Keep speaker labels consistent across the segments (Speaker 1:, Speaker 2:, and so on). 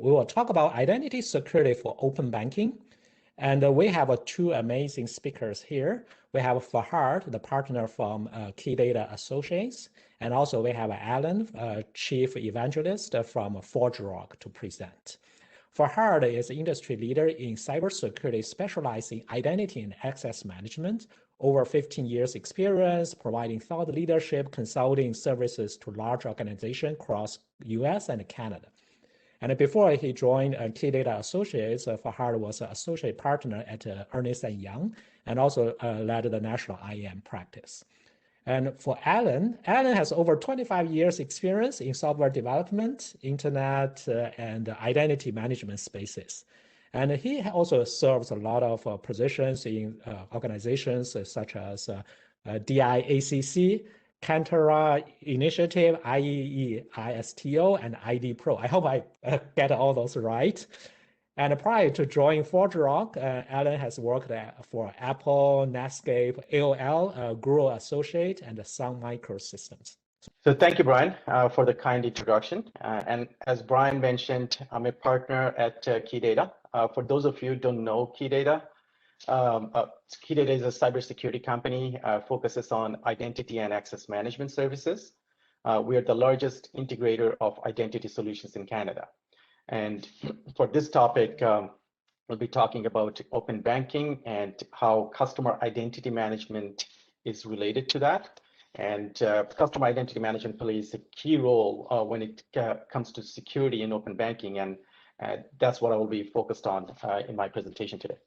Speaker 1: we will talk about identity security for open banking. And we have two amazing speakers here. We have Fahad, the partner from KeyData Associates, and also we have Allan, chief evangelist from ForgeRock to present. Fahad is an industry leader in cybersecurity, specializing in identity and access management. Over 15 years experience providing thought leadership consulting services to large organizations across US and Canada. And before he joined KeyData Associates, Fahad was an associate partner at Ernst & Young and also led the national IAM practice. And for Allan, Allan has over 25 years experience in software development, internet, and identity management spaces. And he also serves a lot of positions in organizations such as DIACC, Cantera Initiative, IEE, ISTO, and ID Pro. I hope I get all those right. And prior to joining ForgeRock, Allan has worked for Apple, Netscape, AOL, Google Associate, and Sun Microsystems.
Speaker 2: So thank you, Brian, for the kind introduction. And as Brian mentioned, I'm a partner at KeyData. For those of you who don't know KeyData, KeyData is a cybersecurity company, focuses on identity and access management services. We are the largest integrator of identity solutions in Canada. And for this topic, we'll be talking about open banking and how customer identity management is related to that. And customer identity management plays a key role when it comes to security in open banking. And that's what I will be focused on in my presentation today.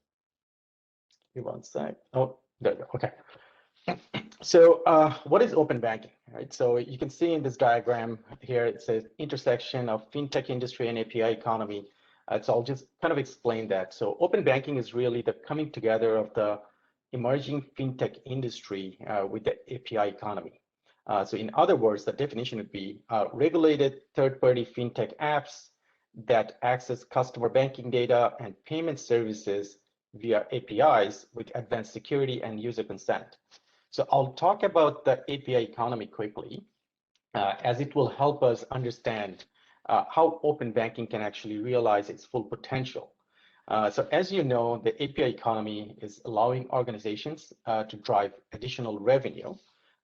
Speaker 2: Give me one sec. Oh, there we go. Okay. So what is open banking, right? So you can see in this diagram here, it says intersection of fintech industry and API economy. So I'll just kind of explain that. So open banking is really the coming together of the emerging fintech industry with the API economy. So in other words, the definition would be regulated third-party fintech apps that access customer banking data and payment services via APIs with advanced security and user consent. So I'll talk about the API economy quickly, as it will help us understand how open banking can actually realize its full potential. So as you know, the API economy is allowing organizations to drive additional revenue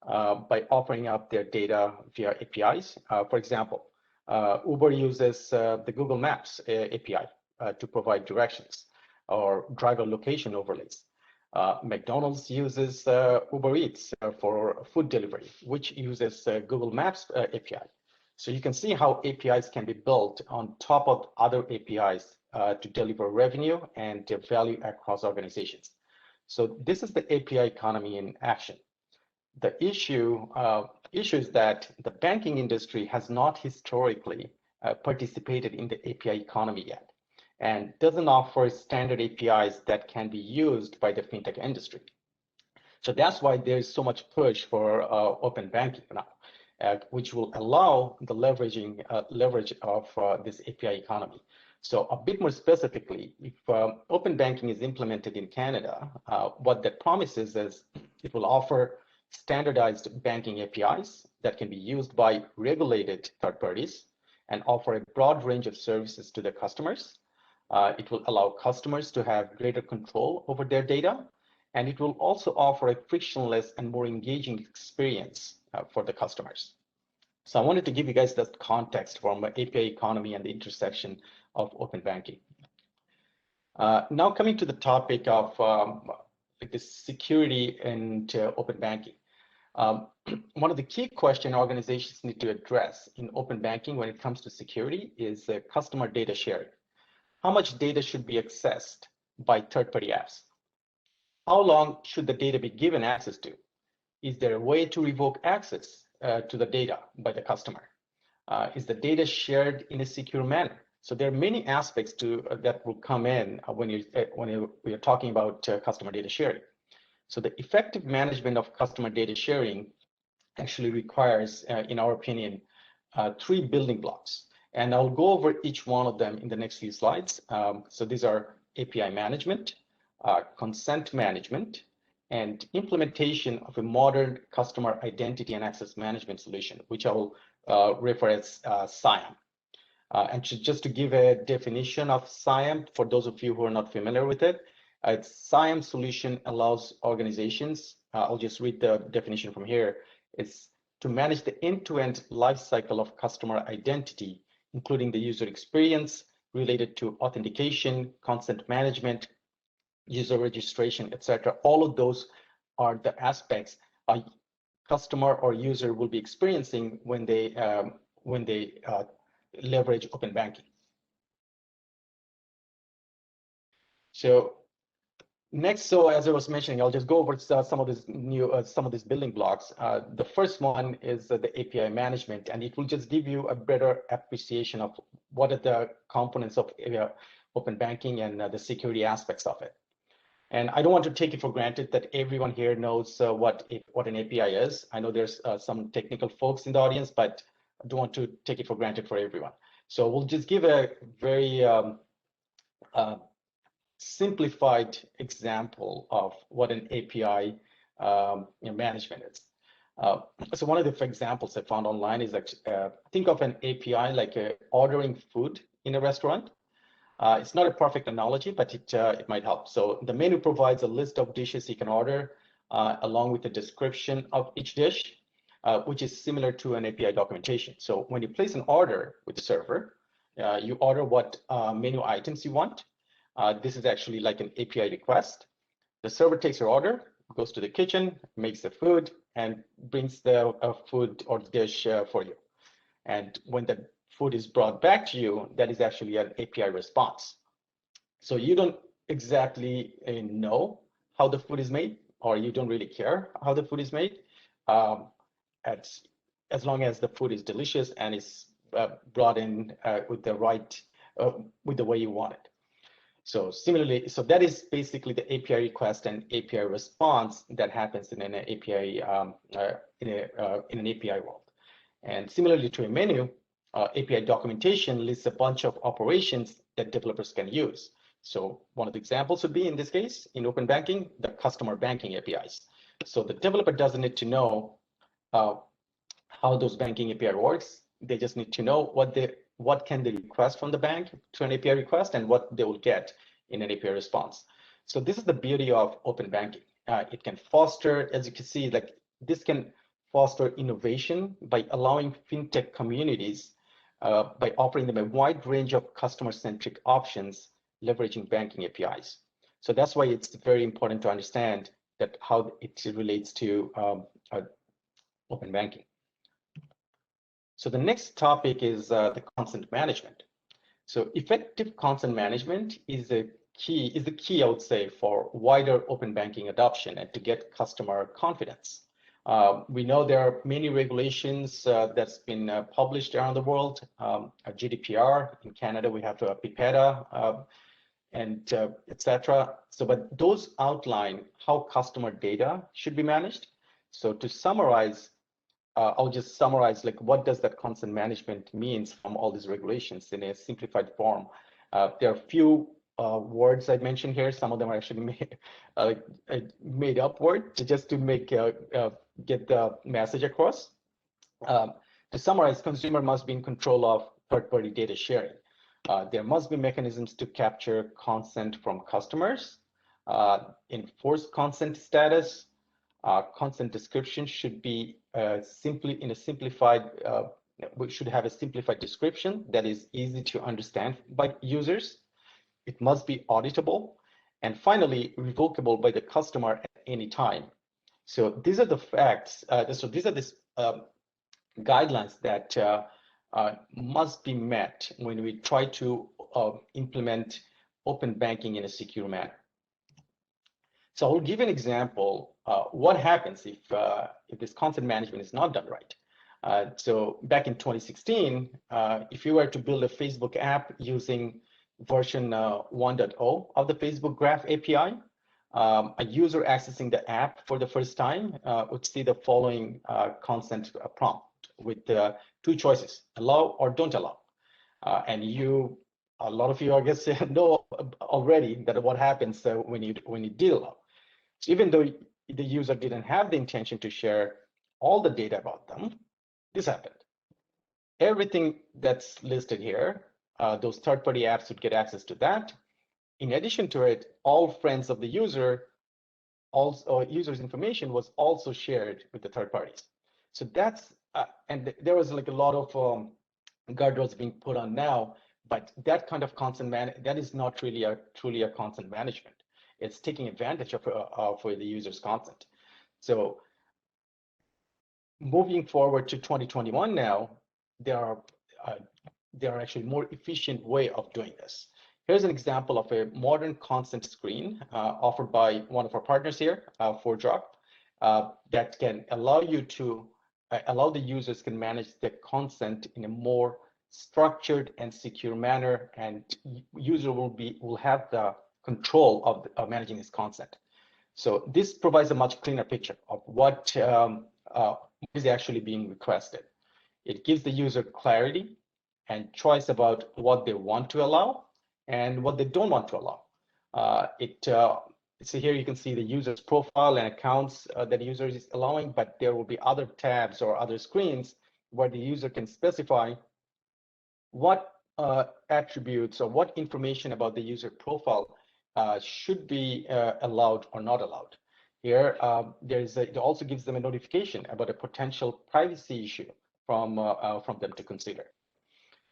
Speaker 2: by offering up their data via APIs. For example, Uber uses the Google Maps API to provide directions or driver location overlays. McDonald's uses Uber Eats for food delivery, which uses Google Maps API. So you can see how APIs can be built on top of other APIs to deliver revenue and value across organizations. So this is the API economy in action. The issue is that the banking industry has not historically participated in the API economy yet, and doesn't offer standard APIs that can be used by the fintech industry. So that's why there's so much push for open banking now, which will allow the leverage of this API economy. So a bit more specifically, if open banking is implemented in Canada, what that promises is it will offer standardized banking APIs that can be used by regulated third parties and offer a broad range of services to their customers. It will allow customers to have greater control over their data, and it will also offer a frictionless and more engaging experience for the customers. So I wanted to give you guys that context from API economy and the intersection of open banking. Now coming to the topic of the security and open banking. One of the key questions organizations need to address in open banking when it comes to security is customer data sharing. How much data should be accessed by third-party apps? How long should the data be given access to? Is there a way to revoke access to the data by the customer? Is the data shared in a secure manner? So there are many aspects that will come in when we are talking about customer data sharing. So the effective management of customer data sharing actually requires, in our opinion, 3 building blocks. And I'll go over each one of them in the next few slides. So these are API management, consent management, and implementation of a modern customer identity and access management solution, which I will refer as SIAM. And just to give a definition of SIAM, for those of you who are not familiar with it, SIAM solution allows organizations, I'll just read the definition from here. It's to manage the end-to-end life cycle of customer identity, including the user experience related to authentication, consent management, user registration, etc. All of those are the aspects a customer or user will be experiencing when they leverage open banking. So next, so as I was mentioning, I'll just go over some of these building blocks. The first one is the API management, and it will just give you a better appreciation of what are the components of open banking and the security aspects of it. And I don't want to take it for granted that everyone here knows what an API is. I know there's some technical folks in the audience, but I don't want to take it for granted for everyone. So we'll just give a very simplified example of what an API management is. So one of the examples I found online is that think of an API like ordering food in a restaurant. It's not a perfect analogy, but it might help. So the menu provides a list of dishes you can order along with a description of each dish, which is similar to an API documentation. So when you place an order with the server, you order what menu items you want. This is actually like an API request. The server takes your order, goes to the kitchen, makes the food, and brings the food or dish for you. And when the food is brought back to you, that is actually an API response. So you don't exactly know how the food is made, or you don't really care how the food is made, as long as the food is delicious and is brought in with the right, with the way you want it. So similarly, so that is basically the API request and API response that happens in an API in an API world. And similarly to a menu, API documentation lists a bunch of operations that developers can use. So one of the examples would be, in this case, in open banking, the customer banking APIs. So the developer doesn't need to know how those banking API works. They just need to know what can they request from the bank to an API request and what they will get in an API response. So this is the beauty of open banking. It can foster, as you can see, like this can foster innovation by allowing fintech communities by offering them a wide range of customer-centric options, leveraging banking APIs. So that's why it's very important to understand that how it relates to open banking. So the next topic is the consent management. So effective consent management is the key, I would say, for wider open banking adoption and to get customer confidence. We know there are many regulations that's been published around the world. GDPR in Canada, we have PIPEDA and etc. So, but those outline how customer data should be managed. So to summarize, I'll just summarize like what does that consent management means from all these regulations in a simplified form. There are a few words I mentioned here. Some of them are actually made up words just to make get the message across. To summarize, consumer must be in control of third-party data sharing. There must be mechanisms to capture consent from customers, enforce consent status. Consent description should be we should have a simplified description that is easy to understand by users. It must be auditable, and finally revocable by the customer at any time. So these are the facts. So these are the guidelines that must be met when we try to implement open banking in a secure manner. So I'll give an example. What happens if this consent management is not done right? So back in 2016, if you were to build a Facebook app using version 1.0 of the Facebook Graph API, a user accessing the app for the first time would see the following consent prompt with two choices: allow or don't allow. And a lot of you, I guess, know already that what happens when you did allow. So even though the user didn't have the intention to share all the data about them, this happened. everything that's listed here, those third-party apps would get access to that. In addition to it, all friends of the user, also user's information was also shared with the third parties. So that's, and there was like a lot of guardrails being put on now, but that kind of consent that is not really truly a consent management. It's taking advantage of for the user's consent. So moving forward to 2021 now, there are actually more efficient way of doing this. Here's an example of a modern consent screen offered by one of our partners here, ForgeRock, that can allow you to allow the users can manage their consent in a more structured and secure manner, and user will have the control of managing his consent. So this provides a much cleaner picture of what is actually being requested. It gives the user clarity and choice about what they want to allow and what they don't want to allow. So here you can see the user's profile and accounts that the user is allowing, but there will be other tabs or other screens where the user can specify what attributes or what information about the user profile should be allowed or not allowed. Here, it also gives them a notification about a potential privacy issue from them to consider.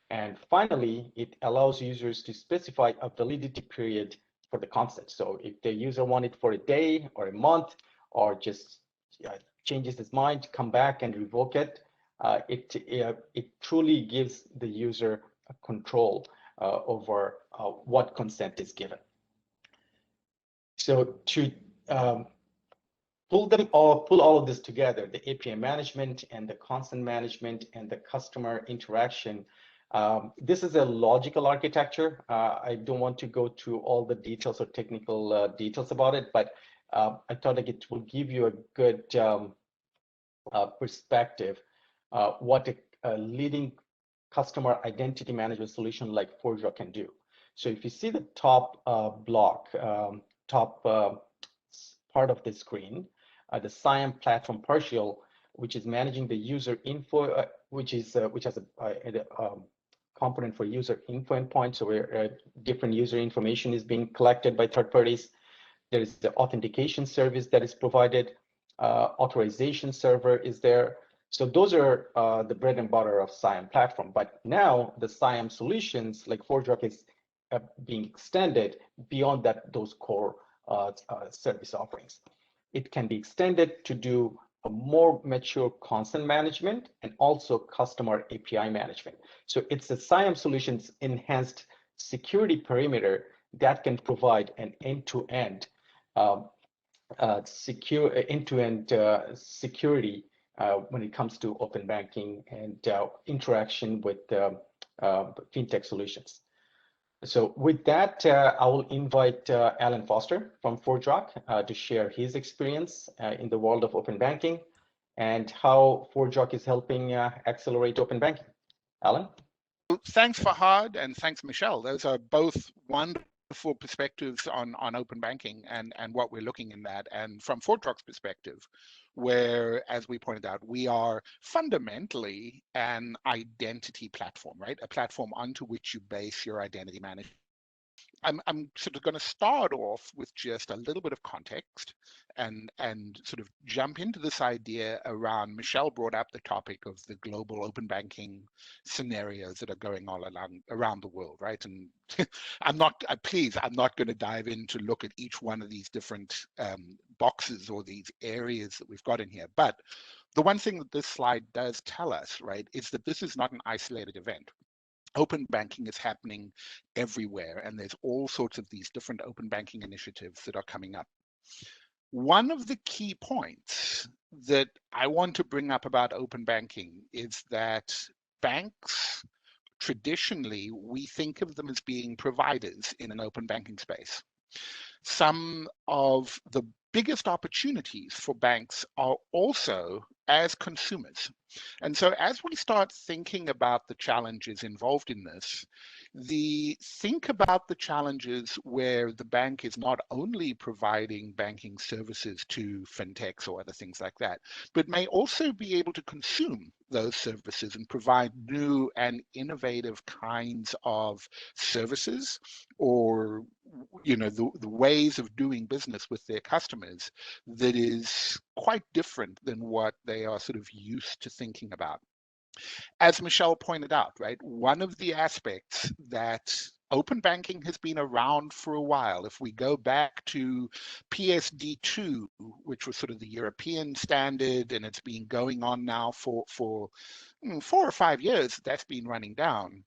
Speaker 2: And finally, it allows users to specify a validity period for the consent. So if the user wants it for a day or a month, or just changes his mind, come back and revoke it, it truly gives the user a control over what consent is given. So to pull all of this together, the API management and the consent management and the customer interaction, this is a logical architecture. I don't want to go through all the details or technical details about it, but I thought like it will give you a good perspective what a leading customer identity management solution like ForgeRock can do. So if you see the top block, top part of the screen, the SIAM platform partial, which is managing the user info, which has a component for user info endpoint, so where different user information is being collected by third parties. There is the authentication service that is provided. Authorization server is there. So those are the bread and butter of SIAM platform. But now the SIAM solutions like ForgeRock is being extended beyond those core service offerings. It can be extended to do a more mature consent management and also customer API management. So it's a SIAM solutions enhanced security perimeter that can provide an end-to-end security when it comes to open banking and interaction with fintech solutions. So with that, I will invite Allan Foster from ForgeRock to share his experience in the world of open banking and how ForgeRock is helping accelerate open banking. Allan?
Speaker 3: Thanks, Fahad, and thanks, Michelle. Those are both wonderful perspectives on open banking and what we're looking in that. And from ForgeRock's perspective, where, as we pointed out, we are fundamentally an identity platform, right? A platform onto which you base your identity management. I'm sort of going to start off with just a little bit of context and sort of jump into this idea around, Michelle brought up the topic of the global open banking scenarios that are going on around the world, right? And I'm not going to dive in to look at each one of these different boxes or these areas that we've got in here. But the one thing that this slide does tell us, right, is that this is not an isolated event. Open banking is happening everywhere, and there's all sorts of these different open banking initiatives that are coming up. One of the key points that I want to bring up about open banking is that banks, traditionally, we think of them as being providers in an open banking space. Some of the biggest opportunities for banks are also as consumers. And so as we start thinking about the challenges involved in this, think about the challenges where the bank is not only providing banking services to fintechs or other things like that, but may also be able to consume those services and provide new and innovative kinds of services, or the ways of doing business with their customers that is quite different than what they are sort of used to thinking about. As Michelle pointed out, right, one of the aspects that open banking has been around for a while. If we go back to PSD2, which was sort of the European standard, and it's been going on now for 4 or 5 years, that's been running down.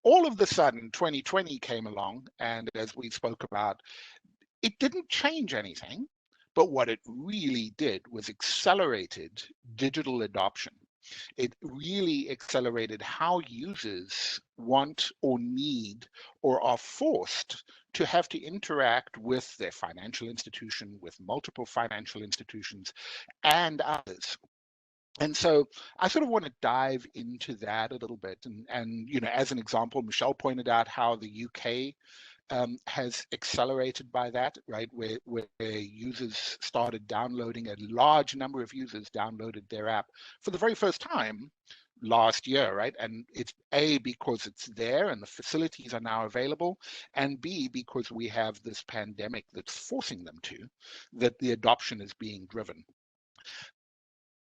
Speaker 3: All of a sudden, 2020 came along, and as we spoke about, it didn't change anything, but what it really did was accelerated digital adoption. It really accelerated how users want or need or are forced to have to interact with their financial institution, with multiple financial institutions and others. And so I sort of want to dive into that a little bit. And as an example, Michelle pointed out how the UK has accelerated by that, right? Where users started downloading, a large number of users downloaded their app for the very first time last year, right? And it's A, because it's there and the facilities are now available, and B, because we have this pandemic that's forcing them to, that the adoption is being driven.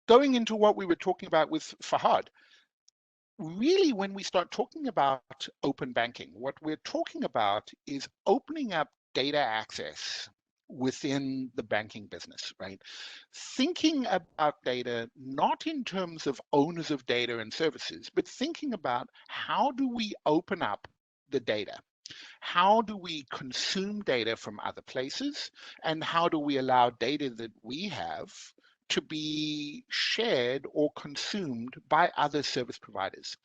Speaker 3: Going into what we were talking about with Fahad, really, when we start talking about open banking, what we're talking about is opening up data access within the banking business, right? Thinking about data, not in terms of owners of data and services, but thinking about how do we open up the data? How do we consume data from other places? And how do we allow data that we have to be shared or consumed by other service providers?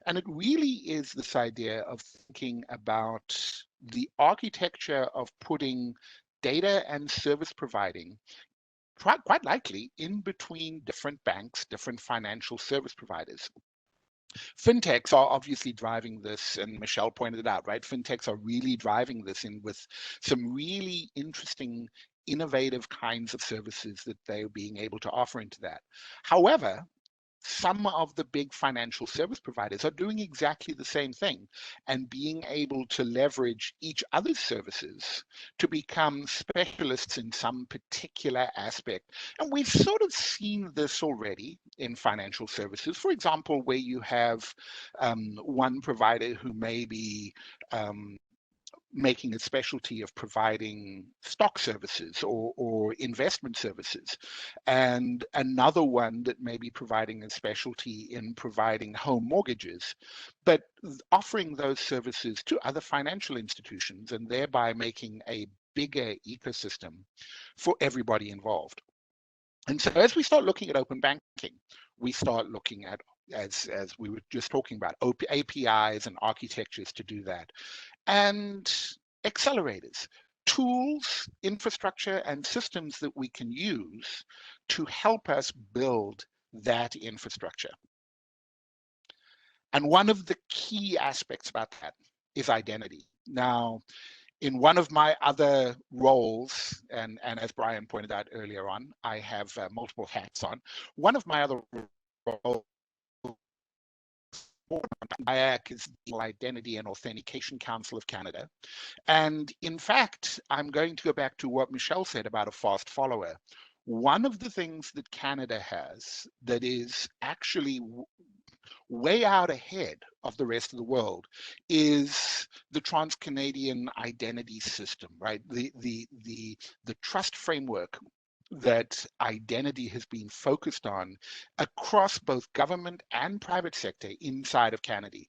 Speaker 3: And it really is this idea of thinking about the architecture of putting data and service providing quite likely in between different banks, different financial service providers. Fintechs are obviously driving this, and Michelle pointed it out, right? Fintechs are really driving this in with some really interesting, innovative kinds of services that they're being able to offer into that. However, some of the big financial service providers are doing exactly the same thing and being able to leverage each other's services to become specialists in some particular aspect. And we've sort of seen this already in financial services. For example, where you have one provider who may be making a specialty of providing stock services or investment services, and another one that may be providing a specialty in providing home mortgages, but offering those services to other financial institutions and thereby making a bigger ecosystem for everybody involved. And so as we start looking at open banking, we start looking at, as we were just talking about, APIs and architectures to do that, and accelerators, tools, infrastructure, and systems that we can use to help us build that infrastructure. And one of the key aspects about that is identity. Now, in one of my other roles, and as Brian pointed out earlier on, I have multiple hats on. One of my other roles DIAC is the Identity and Authentication Council of Canada. And in fact, I'm going to go back to what Michelle said about a fast follower. One of the things that Canada has that is actually way out ahead of the rest of the world is the Trans-Canadian Identity System, right? The trust framework that identity has been focused on across both government and private sector inside of Canada.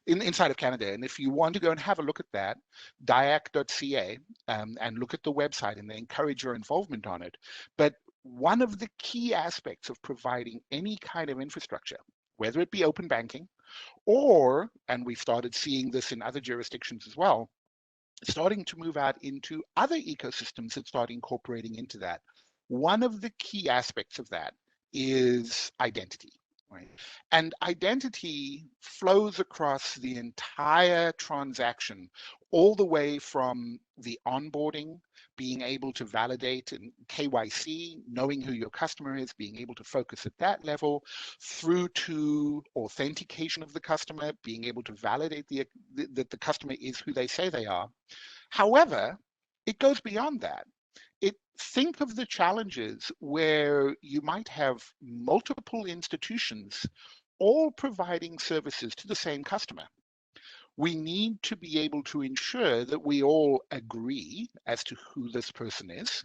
Speaker 3: And if you want to go and have a look at that, diac.ca, and look at the website, and they encourage your involvement on it. But one of the key aspects of providing any kind of infrastructure, whether it be open banking or, and we've started seeing this in other jurisdictions as well, starting to move out into other ecosystems that start incorporating into that. One of the key aspects of that is identity, right? And identity flows across the entire transaction, all the way from the onboarding, being able to validate and KYC, knowing who your customer is, being able to focus at that level, through to authentication of the customer, being able to validate that the customer is who they say they are. However, it goes beyond that. Think of the challenges where you might have multiple institutions all providing services to the same customer. We need to be able to ensure that we all agree as to who this person is,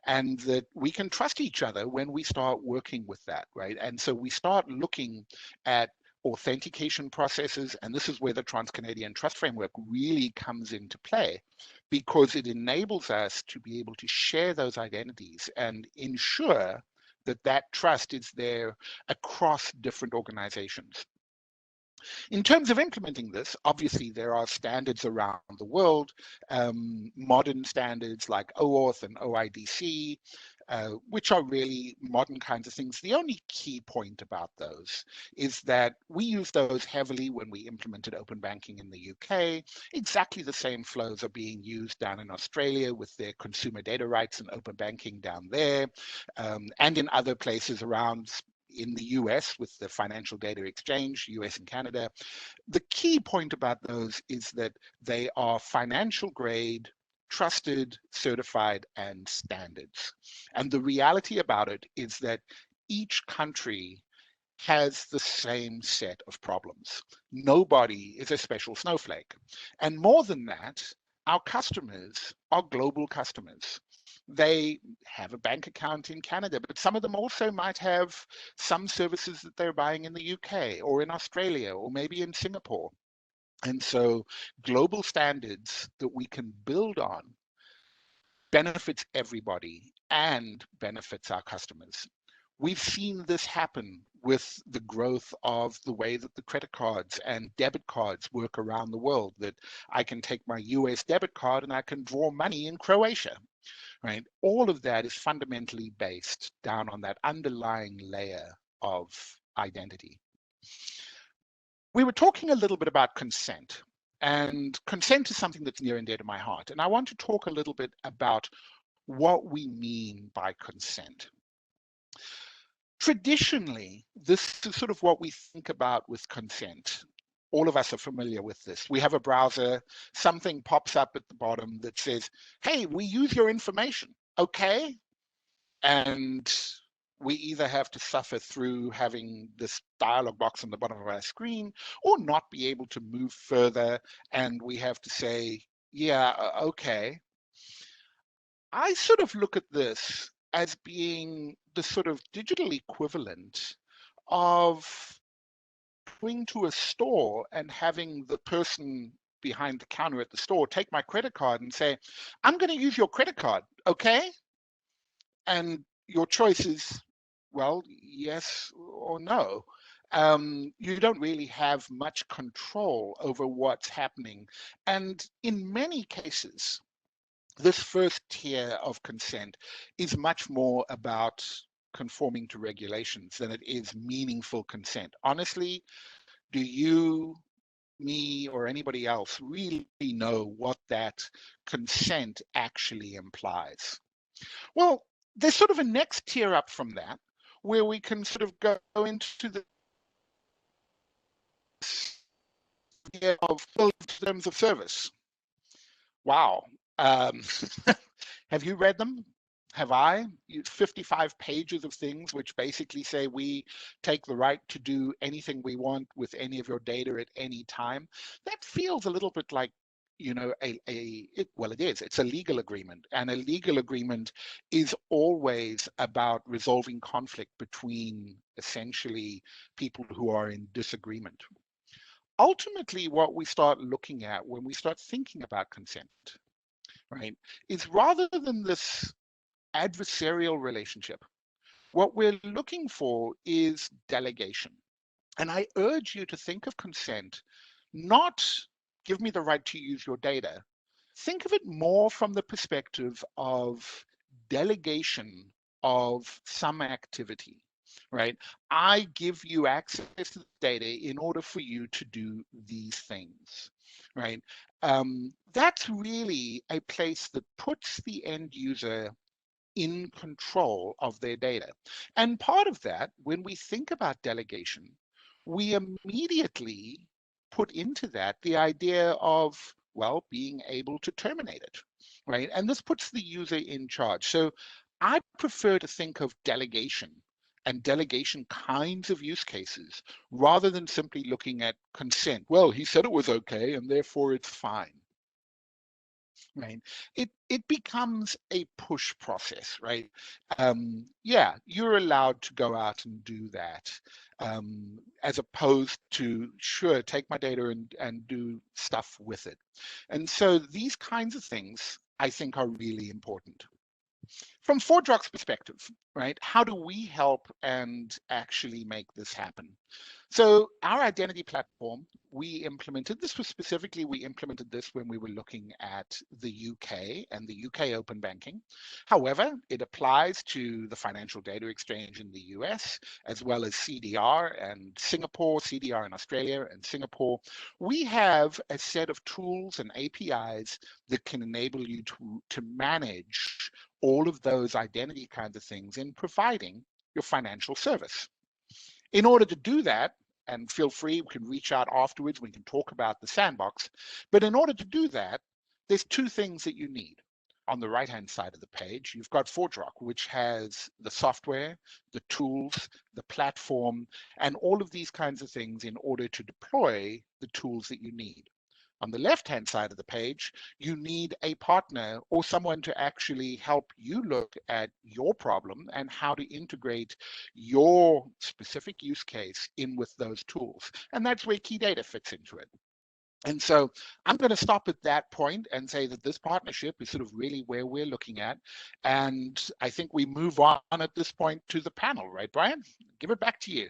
Speaker 3: and that we can trust each other when we start working with that, right? And so we start looking at authentication processes, and this is where the Trans-Canadian Trust Framework really comes into play, because it enables us to be able to share those identities and ensure that that trust is there across different organizations. In terms of implementing this, obviously there are standards around the world, modern standards like OAuth and OIDC, which are really modern kinds of things. The only key point about those is that we use those heavily when we implemented open banking in the UK. Exactly the same flows are being used down in Australia with their consumer data rights and open banking down there, and in other places around in the US with the Financial Data Exchange, US and Canada. The key point about those is that they are financial grade, trusted, certified, and standards. And the reality about it is that each country has the same set of problems. Nobody is a special snowflake. And more than that, our customers are global customers. They have a bank account in Canada, but some of them also might have some services that they're buying in the UK or in Australia or maybe in Singapore. And so global standards that we can build on benefits everybody and benefits our customers. We've seen this happen with the growth of the way that the credit cards and debit cards work around the world, that I can take my US debit card and I can draw money in Croatia, right? All of that is fundamentally based down on that underlying layer of identity. We were talking a little bit about consent, and consent is something that's near and dear to my heart. And I want to talk a little bit about what we mean by consent. Traditionally, this is sort of what we think about with consent. All of us are familiar with this. We have a browser, something pops up at the bottom that says, hey, we use your information, okay? And we either have to suffer through having this dialog box on the bottom of our screen or not be able to move further. And we have to say, yeah, okay. I sort of look at this as being the sort of digital equivalent of going to a store and having the person behind the counter at the store take my credit card and say, I'm going to use your credit card, okay? And your choice is, well, yes or no. You don't really have much control over what's happening. And in many cases, this first tier of consent is much more about conforming to regulations than it is meaningful consent. Honestly, do you, me, or anybody else really know what that consent actually implies? Well, there's sort of a next tier up from that, where we can sort of go into the idea of terms of service. Wow. Have you read them? Have I? 55 pages of things which basically say we take the right to do anything we want with any of your data at any time. That feels a little bit like, you know, well, it is. It's a legal agreement, and a legal agreement is always about resolving conflict between essentially people who are in disagreement. Ultimately, what we start looking at when we start thinking about consent, right, is rather than this adversarial relationship, what we're looking for is delegation. And I urge you to think of consent, not give me the right to use your data. Think of it more from the perspective of delegation of some activity. right? I give you access to the data in order for you to do these things, right? That's really a place that puts the end user in control of their data. And part of that, when we think about delegation, we immediately put into that the idea of, well, being able to terminate it, right? And this puts the user in charge. So I prefer to think of delegation and delegation kinds of use cases rather than simply looking at consent. Well, he said it was okay, and therefore it's fine. Right, it becomes a push process, right? Yeah, you're allowed to go out and do that, as opposed to, sure, take my data and do stuff with it. And so these kinds of things I think are really important. From ForgeRock's perspective, right, how do we help and actually make this happen? So our identity platform, we implemented, this was specifically, we implemented this when we were looking at the UK and the UK open banking. However, it applies to the Financial Data Exchange in the US, as well as CDR and Singapore, CDR in Australia and Singapore. We have a set of tools and APIs that can enable you to manage all of those identity kinds of things in providing your financial service. In order to do that, and feel free, we can reach out afterwards, we can talk about the sandbox, but in order to do that, there's two things that you need. On the right-hand side of the page, you've got ForgeRock, which has the software, the tools, the platform, and all of these kinds of things in order to deploy the tools that you need. On the left-hand side of the page, you need a partner or someone to actually help you look at your problem and how to integrate your specific use case in with those tools. And that's where KeyData fits into it. And so I'm going to stop at that point and say that this partnership is sort of really where we're looking at. And I think we move on at this point to the panel, right, Brian? Give it back to you.